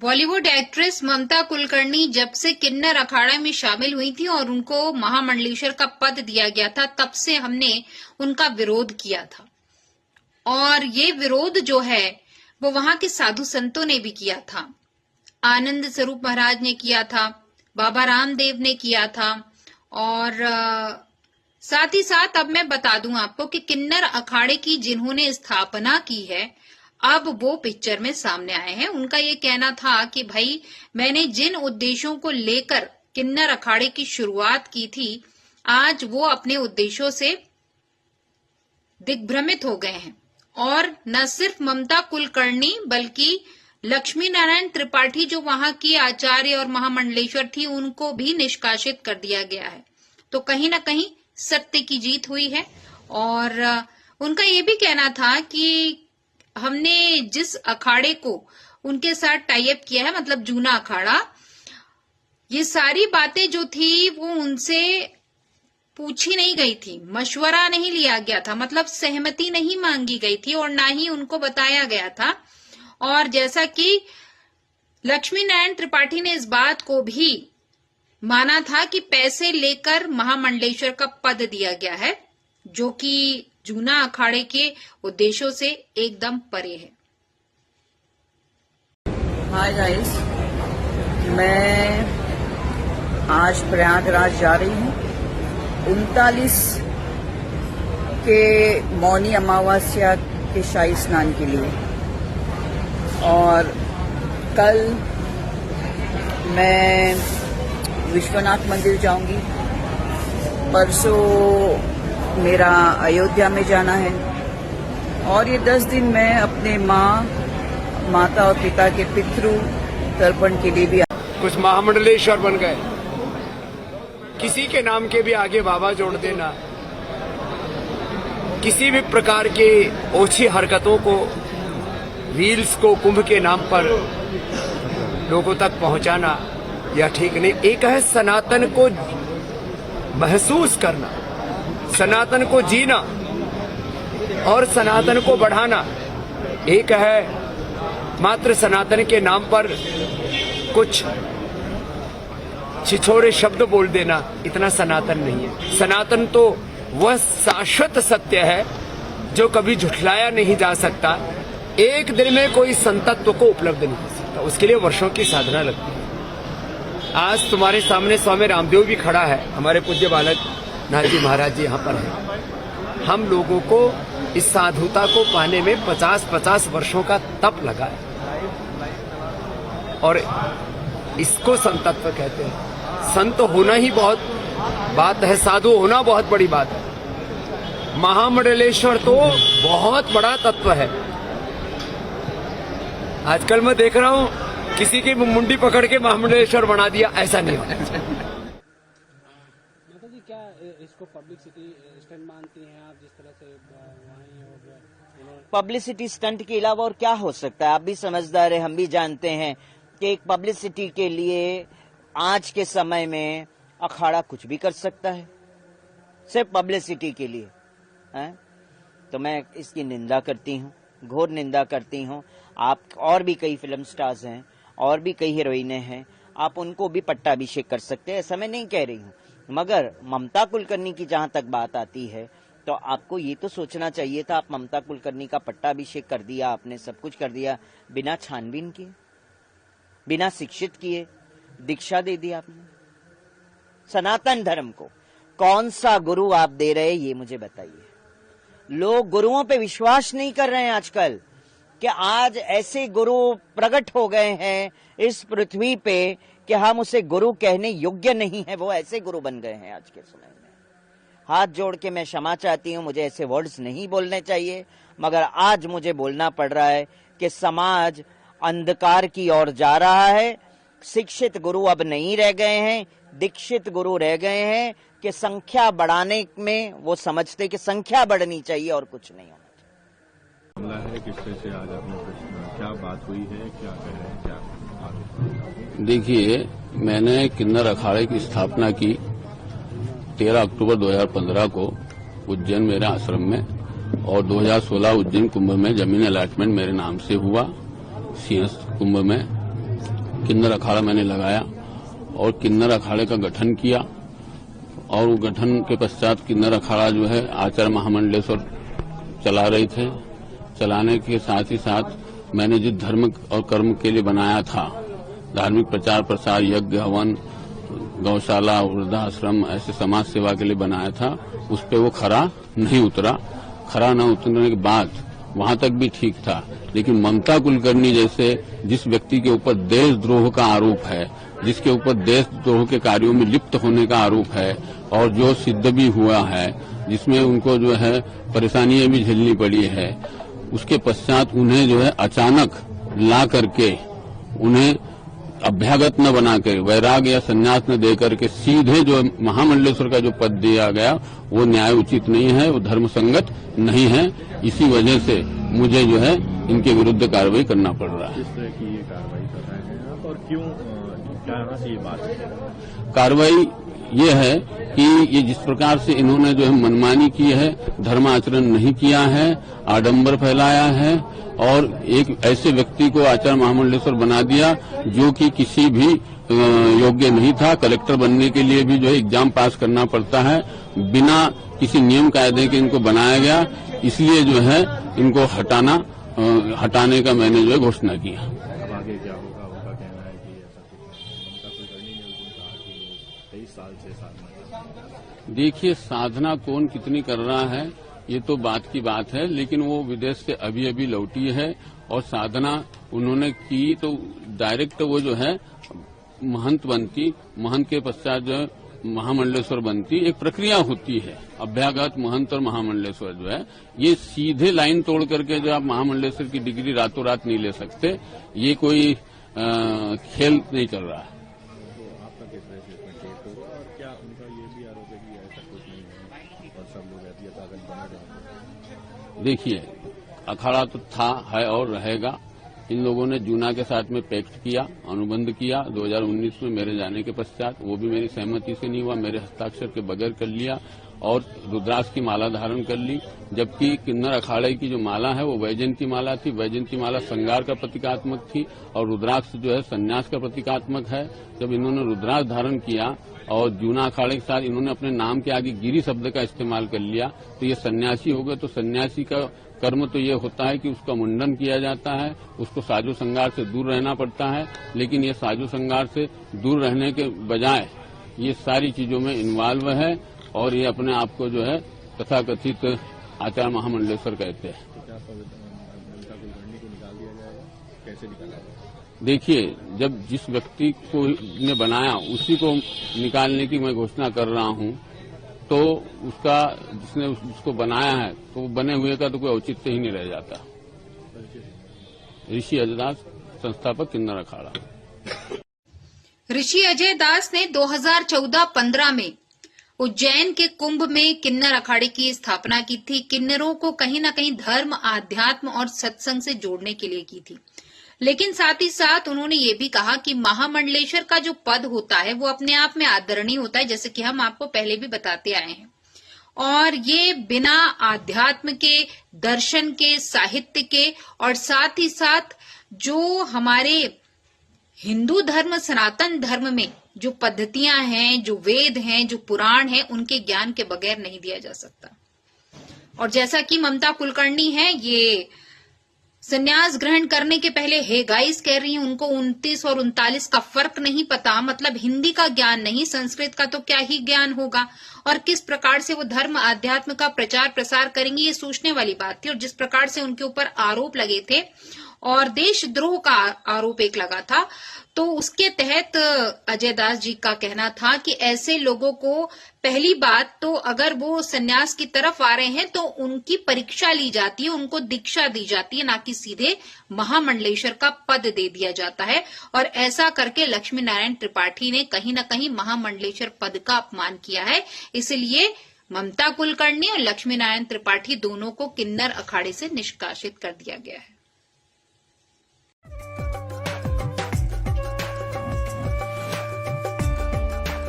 Bollywood actress ममता कुलकर्णी जब से किन्नर अखाड़ा में शामिल हुई थी और उनको महामंडलेश्वर का पद दिया गया था, तब से हमने उनका विरोध किया था। और ये विरोध जो है वो वहां के साधु संतों ने भी किया था। आनंद स्वरूप महाराज ने किया था, बाबा रामदेव ने किया था, और साथ ही साथ अब मैं बता दूं आपको कि किन्नर अखाड़े की जिन्होंने स्थापना की है, अब वो पिक्चर में सामने आए हैं। उनका ये कहना था कि भाई, मैंने जिन उद्देश्यों को लेकर किन्नर अखाड़े की शुरुआत की थी, आज वो अपने उद्देश्यों से दिग्भ्रमित हो गए हैं। और न सिर्फ ममता कुलकर्णी बल्कि लक्ष्मी नारायण त्रिपाठी जो वहां की आचार्य और महामंडलेश्वर थी, उनको भी निष्कासित कर दिया गया है। तो कहीं ना कहीं सत्य की जीत हुई है। और उनका ये भी कहना था कि हमने जिस अखाड़े को उनके साथ टाई अप किया है, मतलब जूना अखाड़ा, ये सारी बातें जो थी वो उनसे पूछी नहीं गई थी, मशवरा नहीं लिया गया था, मतलब सहमति नहीं मांगी गई थी और ना ही उनको बताया गया था। और जैसा कि लक्ष्मी नारायण त्रिपाठी ने इस बात को भी माना था कि पैसे लेकर महामंडलेश्वर का पद दिया गया है, जो कि जूना अखाड़े के उद्देश्यों से एकदम परे है। हाय गाइस, मैं आज प्रयागराज जा रही हूँ 39 के मौनी अमावस्या के शाही स्नान के लिए। और कल मैं विश्वनाथ मंदिर जाऊंगी, परसों मेरा अयोध्या में जाना है, और ये 10 दिन मैं अपने माता और पिता के पितृ तर्पण के लिए भी। कुछ महामंडलेश्वर बन गए, किसी के नाम के भी आगे बाबा जोड़ देना, किसी भी प्रकार की ओछी हरकतों को, रील्स को कुंभ के नाम पर लोगों तक पहुंचाना, यह ठीक नहीं। एक है सनातन को महसूस करना, सनातन को जीना और सनातन को बढ़ाना। एक है मात्र सनातन के नाम पर कुछ छिछोरे शब्द बोल देना, इतना सनातन नहीं है। सनातन तो वह शाश्वत सत्य है जो कभी झुठलाया नहीं जा सकता। एक दिन में कोई संतत्व को उपलब्ध नहीं हो सकता, उसके लिए वर्षों की साधना लगती है। आज तुम्हारे सामने स्वामी रामदेव भी खड़ा है, हमारे पूज्य बालक नाथ जी महाराज जी यहाँ पर हैं। हम लोगों को इस साधुता को पाने में 50-50 वर्षों का तप लगा है, और इसको संतत्व कहते हैं। संत होना ही बहुत बात है, साधु होना बहुत बड़ी बात है। महामंडलेश्वर तो बहुत बड़ा तत्व है। आजकल मैं देख रहा हूँ किसी की मुंडी पकड़ के महामंडलेश्वर बना दिया, ऐसा नहीं होना चाहिए। क्या इसको पब्लिसिटी स्टंट मानती हैं आप, जिस तरह से पब्लिसिटी स्टंट के अलावा और क्या हो सकता है? आप भी समझदार है, हम भी जानते हैं कि एक पब्लिसिटी के लिए आज के समय में अखाड़ा कुछ भी कर सकता है, सिर्फ पब्लिसिटी के लिए है? तो मैं इसकी निंदा करती हूँ, घोर निंदा करती हूँ। आप और भी कई फिल्म स्टार्स हैं और भी कई हीरोइनें हैं, आप उनको भी पट्टाभिषेक कर सकते हैं, ऐसा मैं नहीं कह रही हूँ। मगर ममता कुलकर्णी की जहां तक बात आती है, तो आपको ये तो सोचना चाहिए था, आप ममता कुलकर्णी का पट्टाभिषेक कर दिया, आपने सब कुछ कर दिया बिना छानबीन किए, बिना शिक्षित किए, दीक्षा दे दी आपने। सनातन धर्म को कौन सा गुरु आप दे रहे, ये मुझे बताइए। लोग गुरुओं पे विश्वास नहीं कर रहे हैं आजकल, कि आज ऐसे गुरु प्रकट हो गए हैं इस पृथ्वी पे कि हम उसे गुरु कहने योग्य नहीं है, वो ऐसे गुरु बन गए हैं आज के समय में। हाथ जोड़ के मैं क्षमा चाहती हूं, मुझे ऐसे वर्ड्स नहीं बोलने चाहिए, मगर आज मुझे बोलना पड़ रहा है कि समाज अंधकार की ओर जा रहा है। शिक्षित गुरु अब नहीं रह गए हैं, दीक्षित गुरु रह गए हैं, कि संख्या बढ़ाने में वो समझते कि संख्या बढ़नी चाहिए और कुछ नहीं होना चाहिए। मामला है किससे से आज आपने क्या बात हुई है, क्या कह रहे हैं, क्या आगे? देखिए, मैंने किन्नर अखाड़े की स्थापना की 13 अक्टूबर 2015 को उज्जैन मेरे आश्रम में, और 2016 उज्जैन कुंभ में जमीन अलॉटमेंट मेरे नाम से हुआ, सिंहस्थ कुंभ में। किन्नर अखाड़ा मैंने लगाया और किन्नर अखाड़े का गठन किया। और वो गठन के पश्चात किन्नर अखाड़ा जो है आचार्य महामंडलेश्वर चला रहे थे। चलाने के साथ ही साथ मैंने जिस धर्म और कर्म के लिए बनाया था, धार्मिक प्रचार प्रसार, यज्ञ हवन, गौशाला, वृद्धाश्रम, ऐसे समाज सेवा के लिए बनाया था, उस पे वो खरा नहीं उतरा। खरा न उतरने के बाद वहां तक भी ठीक था, लेकिन ममता कुलकर्णी जैसे जिस व्यक्ति के ऊपर देशद्रोह का आरोप है, जिसके ऊपर देशद्रोह के कार्यों में लिप्त होने का आरोप है और जो सिद्ध भी हुआ है, जिसमें उनको जो है परेशानियां भी झेलनी पड़ी है, उसके पश्चात उन्हें जो है अचानक ला करके उन्हें अभ्यागत न बनाकर, वैराग या संन्यास न देकर के सीधे जो महामंडलेश्वर का जो पद दिया गया वो न्याय उचित नहीं है, वो धर्म संगत नहीं है। इसी वजह से मुझे जो है इनके विरुद्ध कार्रवाई करना पड़ रहा है। किस तरह की ये कार्रवाई कर रहे हैं आप और क्यों, क्या से ये बात है? कार्रवाई ये है कि ये जिस प्रकार से इन्होंने जो है मनमानी की है, धर्माचरण नहीं किया है, आडंबर फैलाया है और एक ऐसे व्यक्ति को आचार्य महामंडलेश्वर बना दिया जो कि किसी भी योग्य नहीं था। कलेक्टर बनने के लिए भी जो है एग्जाम पास करना पड़ता है, बिना किसी नियम कायदे के इनको बनाया गया। इसलिए जो है इनको हटाने का मैंने जो है घोषणा किया। अब आगे क्या होगा? उनका कहना है कि ऐसा कुछ ममता कुलकर्णी ने उस दिन कहा कि वो 23 साल से साधना कर रहे हैं। देखिए, साधना कौन कितनी कर रहा है ये तो बात की बात है, लेकिन वो विदेश से अभी अभी लौटी है और साधना उन्होंने की तो डायरेक्ट वो जो है महंत बनती, महंत के पश्चात जो है महामंडलेश्वर बनती। एक प्रक्रिया होती है, अभ्यागत, महंत और महामंडलेश्वर जो है ये सीधे लाइन तोड़ करके जो आप महामंडलेश्वर की डिग्री रातों रात नहीं ले सकते। ये कोई खेल नहीं चल रहा है। तो आपका किस तरह से इसमें केस होगा और क्या उनका ये भी आरोप है कि ऐसा कुछ नहीं है और सब लोग एहतियात बने रहेंगे? देखिए, अखाड़ा तो था, है और रहेगा। इन लोगों ने जूना के साथ में पैक्ट किया, अनुबंध किया 2019 में मेरे जाने के पश्चात। वो भी मेरी सहमति से नहीं हुआ, मेरे हस्ताक्षर के बगैर कर लिया और रुद्राक्ष की माला धारण कर ली। जबकि किन्नर अखाड़े की जो माला है वो वैजयंती माला थी। वैजयंती माला श्रृंगार का प्रतीकात्मक थी और रुद्राक्ष जो है संन्यास का प्रतीकात्मक है। जब इन्होंने रुद्राक्ष धारण किया और जूना अखाड़े के साथ इन्होंने अपने नाम के आगे गिरी शब्द का इस्तेमाल कर लिया तो ये सन्यासी हो गए। तो सन्यासी का कर्म तो ये होता है कि उसका मुंडन किया जाता है, उसको साजो श्रृंगार से दूर रहना पड़ता है। लेकिन ये साजो श्रृंगार से दूर रहने के बजाय ये सारी चीजों में इन्वॉल्व है और ये अपने आप को जो है तथाकथित आचार्य महामंडलेश्वर कहते हैं। तो क्या ममता कुलकर्णी को निकाल दिया जाएगा? कैसे निकाला जाएगा? देखिए, जब जिस व्यक्ति को ने बनाया उसी को निकालने की मैं घोषणा कर रहा हूं तो उसका जिसने उसको बनाया है तो बने हुए का तो कोई औचित्य ही नहीं रह जाता। ऋषि अजय दास, संस्थापक किन्नर अखाड़ा। ऋषि अजय दास ने 2014-15 में उज्जैन के कुंभ में किन्नर अखाड़े की स्थापना की थी। किन्नरों को कहीं न कहीं धर्म, आध्यात्म और सत्संग से जोड़ने के लिए की थी। लेकिन साथ ही साथ उन्होंने ये भी कहा कि महामंडलेश्वर का जो पद होता है वो अपने आप में आदरणीय होता है, जैसे कि हम आपको पहले भी बताते आए हैं। और ये बिना आध्यात्म के, दर्शन के, साहित्य के और साथ ही साथ जो हमारे हिंदू धर्म, सनातन धर्म में जो पद्धतियां हैं, जो वेद हैं, जो पुराण हैं, उनके ज्ञान के बगैर नहीं दिया जा सकता। और जैसा कि ममता कुलकर्णी है, ये संन्यास ग्रहण करने के पहले हे गाइस कह रही हैं, उनको 29 और 39 का फर्क नहीं पता, मतलब हिंदी का ज्ञान नहीं, संस्कृत का तो क्या ही ज्ञान होगा। और किस प्रकार से वो धर्म, आध्यात्म का प्रचार प्रसार करेंगे, ये सोचने वाली बात थी। और जिस प्रकार से उनके ऊपर आरोप लगे थे और देशद्रोह का आरोप एक लगा था, तो उसके तहत अजय दास जी का कहना था कि ऐसे लोगों को पहली बात तो अगर वो सन्यास की तरफ आ रहे हैं तो उनकी परीक्षा ली जाती है, उनको दीक्षा दी जाती है, ना कि सीधे महामंडलेश्वर का पद दे दिया जाता है। और ऐसा करके लक्ष्मी नारायण त्रिपाठी ने कहीं न कहीं महामंडलेश्वर पद का अपमान किया है। इसलिए ममता कुलकर्णी और लक्ष्मी नारायण त्रिपाठी दोनों को किन्नर अखाड़े से निष्कासित कर दिया गया है।